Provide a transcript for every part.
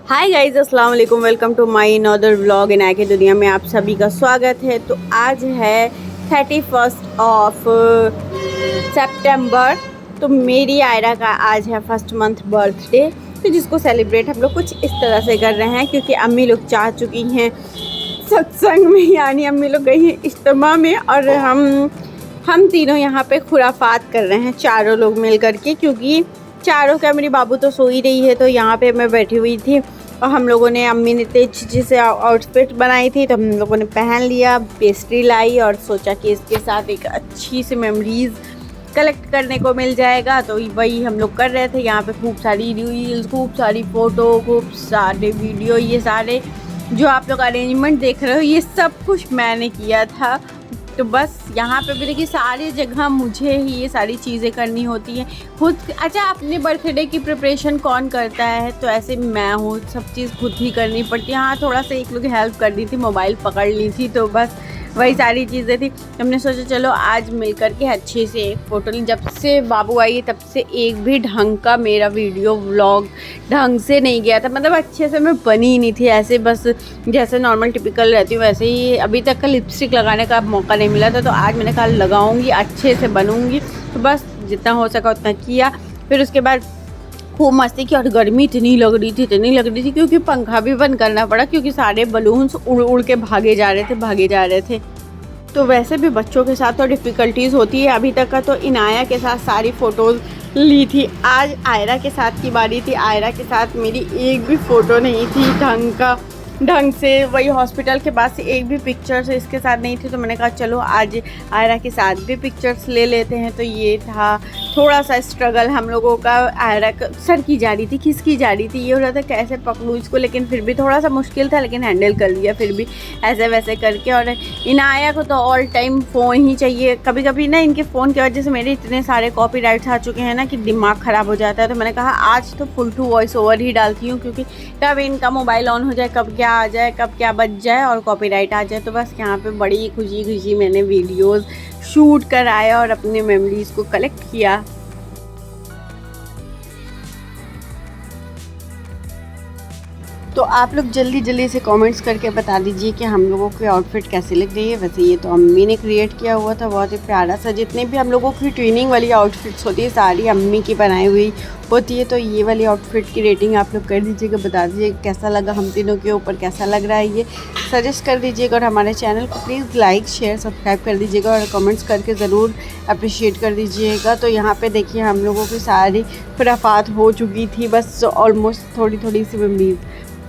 हाय guys, अस्सलाम वालेकुम। Welcome to my another vlog इन की दुनिया में आप सभी का स्वागत है। तो आज है 31 ऑफ सितंबर। तो मेरी आयरा का आज है फर्स्ट मंथ बर्थडे, तो जिसको सेलिब्रेट हम लोग कुछ इस तरह से कर रहे हैं, क्योंकि अम्मी लोग चाह चुकी हैं सत्संग में, यानी अम्मी लोग गई हैं इज्तिमा में, और हम तीनों यहाँ पे खुराफात कर रहे हैं चारों लोग मिल करके, क्योंकि चारों का मेरी बाबू तो सो ही रही है, तो यहाँ पे मैं बैठी हुई थी और हम लोगों ने, अम्मी ने इतनी अच्छी से आउटफिट बनाई थी तो हम लोगों ने पहन लिया, पेस्ट्री लाई और सोचा कि इसके साथ एक अच्छी सी मेमोरीज़ कलेक्ट करने को मिल जाएगा। तो वही हम लोग कर रहे थे। यहाँ पे खूब सारी रील्स, खूब सारी फ़ोटो, खूब सारे वीडियो, ये सारे जो आप लोग अरेंजमेंट देख रहे हो ये सब कुछ मैंने किया था। तो बस यहाँ पे भी देखिए सारी जगह मुझे ही ये सारी चीज़ें करनी होती हैं खुद। अच्छा, अपने बर्थडे की प्रिपरेशन कौन करता है? तो ऐसे मैं हूँ, सब चीज़ खुद ही करनी पड़ती है। हाँ, थोड़ा सा एक लोग हेल्प कर दी थी, मोबाइल पकड़ ली थी, तो बस वही सारी चीज़ें थी। हमने सोचा चलो आज मिल कर के अच्छे से एक फ़ोटो ली। जब से बाबू आई तब से एक भी ढंग का मेरा वीडियो व्लॉग ढंग से नहीं गया था, मतलब अच्छे से मैं बनी ही नहीं थी, ऐसे बस जैसे नॉर्मल टिपिकल रहती हूँ वैसे ही। अभी तक का लिपस्टिक लगाने का मौका नहीं मिला था, तो आज मैंने कहा लगाऊंगी, अच्छे से बनूंगी। तो बस जितना हो सका उतना किया। फिर उसके बाद खूब मस्ती की, और गर्मी इतनी लग रही थी क्योंकि पंखा भी बंद करना पड़ा, क्योंकि सारे बलून्स उड़ उड़ के भागे जा रहे थे। तो वैसे भी बच्चों के साथ तो डिफ़िकल्टीज़ होती है। अभी तक का तो इनाया के साथ सारी फ़ोटोज़ ली थी, आज आयरा के साथ की बारी थी। आयरा के साथ मेरी एक भी फ़ोटो नहीं थी ढंग से। वही हॉस्पिटल के बाद से एक भी पिक्चर्स इसके साथ नहीं थी, तो मैंने कहा चलो आज आयरा के साथ भी पिक्चर्स ले लेते हैं। तो ये था थोड़ा सा स्ट्रगल हम लोगों का। आयरा सर की जा रही थी, खिसकी जा रही थी, ये हो रहा था कैसे पकड़ूँ इसको, लेकिन फिर भी थोड़ा सा मुश्किल था, लेकिन हैंडल कर लिया फिर भी ऐसे वैसे करके। और इनाया को तो ऑल टाइम फ़ोन ही चाहिए। कभी कभी ना इनके फ़ोन की वजह से मेरे इतने सारे कॉपीराइट्स आ चुके हैं ना कि दिमाग ख़राब हो जाता है। तो मैंने कहा आज तो फुल टू वॉइस ओवर ही डालती हूँ, क्योंकि तब इनका मोबाइल ऑन हो जाए, कब क्या आ जाए, कब क्या बच जाए और कॉपीराइट आ जाए। तो बस यहाँ पे बड़ी खुशी मैंने वीडियोस शूट कराया और अपने मेमोरीज़ को कलेक्ट किया। तो आप लोग जल्दी से कमेंट्स करके बता दीजिए कि हम लोगों की आउटफिट कैसी लग रही है। वैसे ये तो अम्मी ने क्रिएट किया हुआ था, बहुत ही प्यारा सा। जितने भी हम लोगों की ट्विनिंग वाली आउटफिट्स होती है सारी अम्मी की बनाई हुई होती है। तो ये वाली आउटफिट की रेटिंग आप लोग कर दीजिएगा, बता दीजिएगा कैसा लगा, हम तीनों के ऊपर कैसा लग रहा है, ये सजेस्ट कर दीजिएगा। और हमारे चैनल को प्लीज़ लाइक शेयर सब्सक्राइब कर दीजिएगा और कमेंट्स करके ज़रूर अप्रिशिएट कर दीजिएगा। तो यहाँ पे देखिए हम लोगों की सारी खुराफात हो चुकी थी, बस ऑलमोस्ट थोड़ी सी मेमोरीज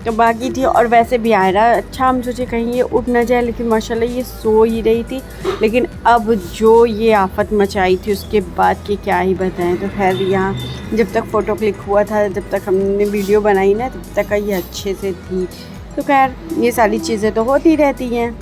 तो बाकी थी। और वैसे भी आयरा, अच्छा हम सोचे कहीं ये उठ ना जाए, लेकिन माशाल्लाह ये सो ही रही थी। लेकिन अब जो ये आफत मचाई थी उसके बाद की क्या ही बताएं। तो खैर यहाँ जब तक फ़ोटो क्लिक हुआ था, जब तक हमने वीडियो बनाई ना, तब तक ये अच्छे से थी। तो खैर ये सारी चीज़ें तो होती रहती हैं।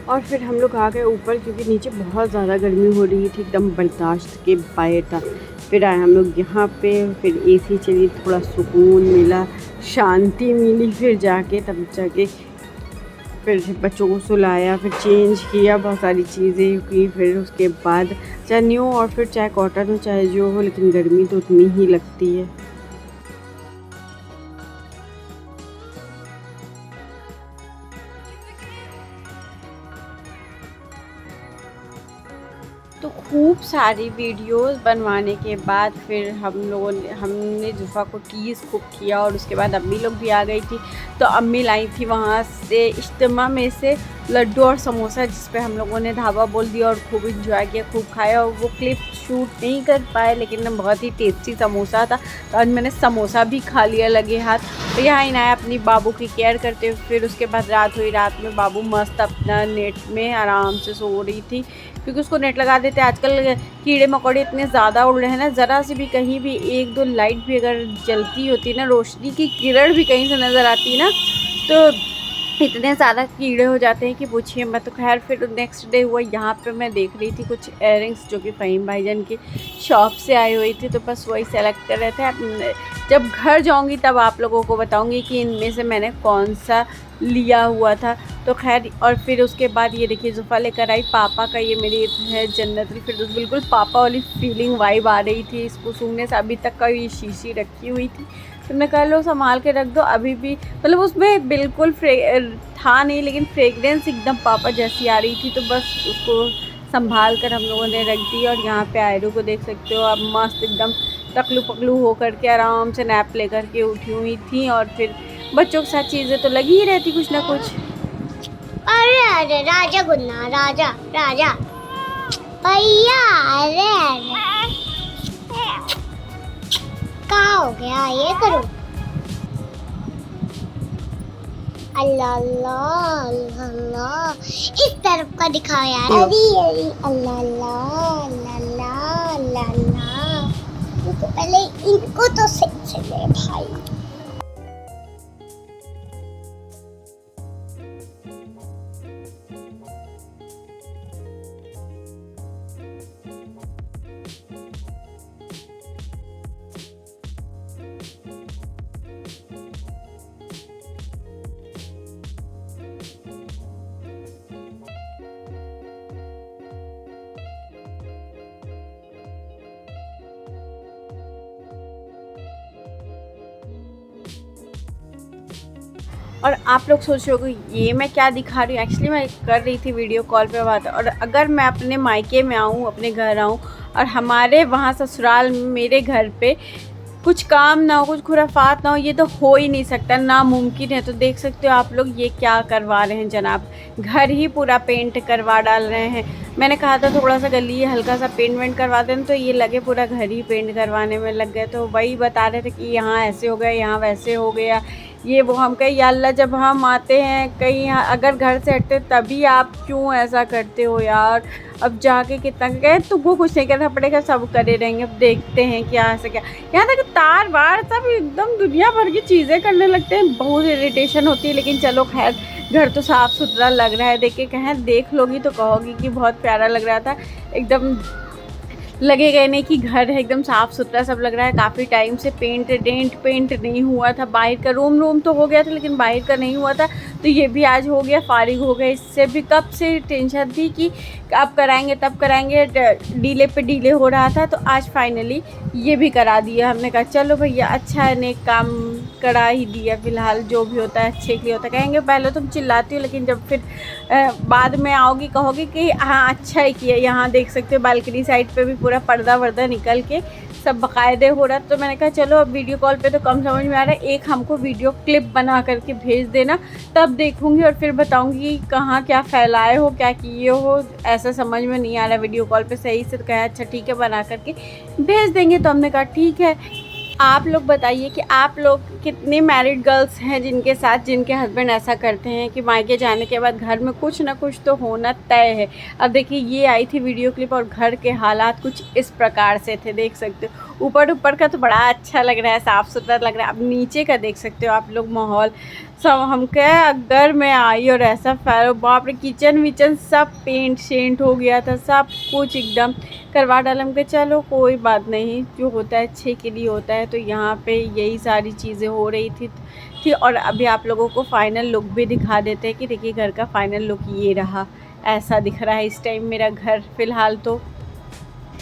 और फिर हम लोग आ गए ऊपर, क्योंकि नीचे बहुत ज़्यादा गर्मी हो रही थी, एकदम बर्दाश्त के बाहर था। फिर आए हम लोग यहाँ पे, फिर एसी चली, थोड़ा सुकून मिला, शांति मिली। फिर जाके तब जाके फिर बच्चों को सुलाया, फिर चेंज किया, बहुत सारी चीज़ें की। फिर उसके बाद चाहे न्यू आउटफिट, चाहे कॉटन हो, चाहे जो हो, लेकिन गर्मी तो उतनी ही लगती है। तो खूब सारी वीडियोस बनवाने के बाद फिर हमने जुफ़ा को टीज़ कुक किया, और उसके बाद अम्मी लोग भी आ गई थी। तो अम्मी लाई थी वहाँ से इज्तिमा में से लड्डू और समोसा, जिस पे हम लोगों ने ढाबा बोल दिया और खूब इंजॉय किया, खूब खाया। और वो क्लिप शूट नहीं कर पाए, लेकिन बहुत ही टेस्टी समोसा था। तो आज मैंने समोसा भी खा लिया लगे हाथ। तो यहाँ इनाया अपनी बाबू की केयर करते हुए, फिर उसके बाद रात हुई। रात में बाबू मस्त अपना नेट में आराम से सो रही थी, क्योंकि उसको नेट लगा देते। आजकल कीड़े मकोड़े इतने ज़्यादा उड़ रहे हैं ना, ज़रा से भी कहीं भी एक दो लाइट भी अगर जलती होती ना, रोशनी की किरण भी कहीं से नज़र आती ना, तो इतने ज़्यादा कीड़े हो जाते हैं कि पूछिए मत। तो खैर फिर नेक्स्ट डे हुआ, यहाँ पे मैं देख रही थी कुछ इयररिंग्स जो कि फ़हीम भाईजान की शॉप से आई हुई थी, तो बस वही सेलेक्ट कर रहे थे। जब घर जाऊँगी तब आप लोगों को बताऊँगी कि इनमें से मैंने कौन सा लिया हुआ था। तो खैर, और फिर उसके बाद ये देखिए जुफ़ा लेकर आई पापा का, ये मेरी है जन्नतुल फिरदौस। बिल्कुल पापा वाली फीलिंग वाइब आ रही थी इसको सूंघने से। अभी तक का ये शीशी रखी हुई थी, तो मैं कह लो संभाल के रख दो। अभी भी मतलब उसमें बिल्कुल था नहीं, लेकिन फ्रेगरेंस एकदम पापा जैसी आ रही थी, तो बस उसको संभाल कर हम लोगों ने रख दी। और यहाँ पे आयरू को देख सकते हो, अब मस्त एकदम टकलू पकलू हो कर के आराम से नैप ले कर के उठी हुई थी। और फिर बच्चों के साथ चीज़ें तो लगी ही रहती कुछ ना कुछ। अरे अरे राजा गुन्ना, राजा राजा भैया, अरे अरे क्या हो गया, ये करो। अल्लाह अल्लाह अल्लाह अल्लाह, इस तरफ का दिखाओ यार। अरे अरे अल्लाह अल्लाह अल्लाह अल्लाह अल्लाह। तो पहले इनको तो सही से ले भाई। और आप लोग सोच रहे होगे ये मैं क्या दिखा रही हूँ। एक्चुअली मैं कर रही थी वीडियो कॉल पे बात। और अगर मैं अपने मायके में आऊँ, अपने घर आऊँ, और हमारे वहाँ ससुराल में मेरे घर पे कुछ काम ना हो, कुछ खुराफात ना हो, ये तो हो ही नहीं सकता, नामुमकिन है। तो देख सकते हो आप लोग ये क्या करवा रहे हैं जनाब, घर ही पूरा पेंट करवा डाल रहे हैं। मैंने कहा था थोड़ा सा गली हल्का सा पेंट वेंट करवा दें, तो ये लगे पूरा घर ही पेंट करवाने में लग गए। तो वही बता रहे थे कि यहाँ ऐसे हो गया, यहाँ वैसे हो गया, ये वो। हम कहे या अल्लाह, जब हम आते हैं कहीं अगर घर से हटते तभी आप क्यों ऐसा करते हो यार। अब जाके कितना कहे, तुमको कुछ नहीं करना पड़ेगा, सब करे रहेंगे। अब देखते हैं क्या ऐसा क्या। यहाँ तक तार वार सब एकदम दुनिया भर की चीज़ें करने लगते हैं, बहुत इरिटेशन होती है। लेकिन चलो खैर, घर तो साफ़ सुथरा लग रहा है। देख के कहें, देख लोगी तो कहोगी कि बहुत प्यारा लग रहा था। एकदम लगेगा नहीं कि घर है, एकदम साफ़ सुथरा सब लग रहा है। काफ़ी टाइम से पेंट नहीं हुआ था। बाहर का रूम तो हो गया था, लेकिन बाहर का नहीं हुआ था। तो ये भी आज हो गया, फारिग हो गए। इससे भी कब से टेंशन थी कि अब कराएंगे तब कराएंगे, डीले पे डीले हो रहा था। तो आज फाइनली ये भी करा दिया। हमने कहा चलो भैया, अच्छा है, नेक काम करा ही दिया। फ़िलहाल जो भी होता है अच्छे के लिए होता है। कहेंगे पहले तुम चिल्लाती हो, लेकिन जब फिर बाद में आओगी कहोगी कि हाँ अच्छा ही किया। यहाँ देख सकते हो बालकनी साइड पे भी पूरा पर्दा वर्दा निकल के सब बाकायदे हो रहा। तो मैंने कहा चलो अब वीडियो कॉल पे तो कम समझ में आ रहा है, एक हमको वीडियो क्लिप बना करके भेज देना, तब देखूंगी और फिर बताऊंगी कहाँ क्या फैलाए हो, क्या किए हो। ऐसा समझ में नहीं आ रहा वीडियो कॉल पे सही से। तो कहा अच्छा ठीक है, बना करके भेज देंगे। तो हमने कहा ठीक है। आप लोग बताइए कि आप लोग कितने मैरिड गर्ल्स हैं जिनके हस्बैंड ऐसा करते हैं कि मायके जाने के बाद घर में कुछ ना कुछ तो होना तय है। अब देखिए ये आई थी वीडियो क्लिप और घर के हालात कुछ इस प्रकार से थे, देख सकते हो। ऊपर का तो बड़ा अच्छा लग रहा है, साफ़ सुथरा लग रहा है। अब नीचे का देख सकते हो आप लोग माहौल सब। हम क्या अगर मैं आई और ऐसा फैलो, बाप रे, किचन विचन सब पेंट शेंट हो गया था, सब कुछ एकदम करवा डाला। हम के चलो कोई बात नहीं, जो होता है अच्छे के लिए होता है। तो यहाँ पे यही सारी चीज़ें हो रही थी। और अभी आप लोगों को फाइनल लुक भी दिखा देते हैं कि देखिए घर का फाइनल लुक ये रहा। ऐसा दिख रहा है इस टाइम मेरा घर फ़िलहाल तो।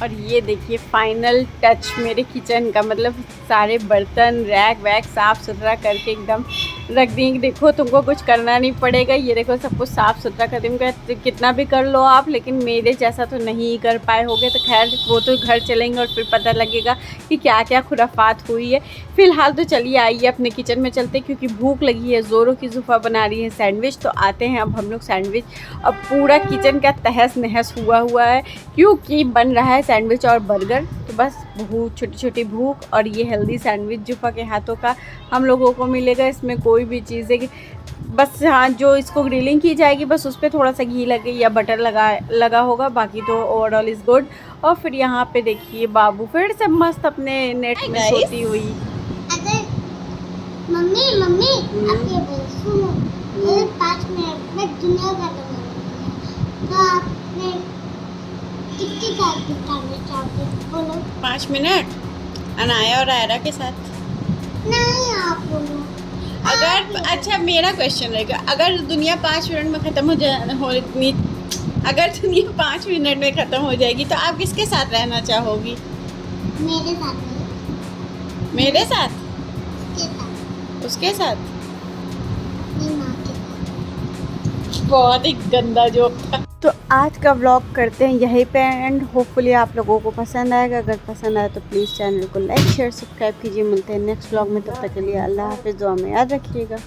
और ये देखिए फाइनल टच मेरे किचन का, मतलब सारे बर्तन रैक वैक साफ़ सुथरा करके एकदम रख दी कि देखो तुमको कुछ करना नहीं पड़ेगा, ये देखो सब कुछ साफ़ सुथरा कर दूँगा, कितना भी कर लो आप, लेकिन मेरे जैसा तो नहीं कर पाए होगे। तो खैर वो तो घर चलेंगे और फिर पता लगेगा कि क्या क्या खुराफात हुई है। फ़िलहाल तो चलिए आइए अपने किचन में चलते, क्योंकि भूख लगी है ज़ोरों की। ज़ुफ़ा बना रही है सैंडविच, तो आते हैं अब हम लोग सैंडविच। अब पूरा किचन का तहस नहस हुआ है, क्योंकि बन रहा है सैंडविच और बर्गर। तो बस बहुत छोटी छोटी भूख, और ये हेल्दी सैंडविच ज़ुफ़ा के हाथों का हम लोगों को मिलेगा। इसमें कोई भी चीज़ है कि बस हाँ, जो इसको ग्रिलिंग की जाएगी बस उस पर थोड़ा सा घी लगे या बटर लगा होगा, बाकी तो ओवरऑल इज़ गुड। और फिर यहाँ पे देखिए बाबू फिर से मस्त अपने नेट में सोती हुई। अगर मम्मी मम्मी आप ये बोलो, सुनो, मेरे 5 मिनट में दुनिया खत्म हो जाएगी, तो आपने कितनी बार बिताना चाहोगे? बोलो। 5 मिनट अनाया और आयरा के साथ। नहीं, आप बोलो। अगर अच्छा मेरा क्वेश्चन रहेगा, अगर दुनिया 5 मिनट में ख़त्म अगर दुनिया 5 मिनट में ख़त्म हो जाएगी तो आप किसके साथ रहना चाहोगी? मेरे साथ नहीं, मेरे साथ? उसके साथ, उसके साथ? मेरी माँ के साथ। बहुत ही गंदा जोक था। तो आज का व्लॉग करते हैं यहीं पे एंड। होपफुली आप लोगों को पसंद आएगा। अगर पसंद आए तो प्लीज़ चैनल को लाइक शेयर सब्सक्राइब कीजिए। मिलते हैं नेक्स्ट व्लॉग में, तब तक के लिए अल्लाह हाफिज़। दुआ में याद रखिएगा।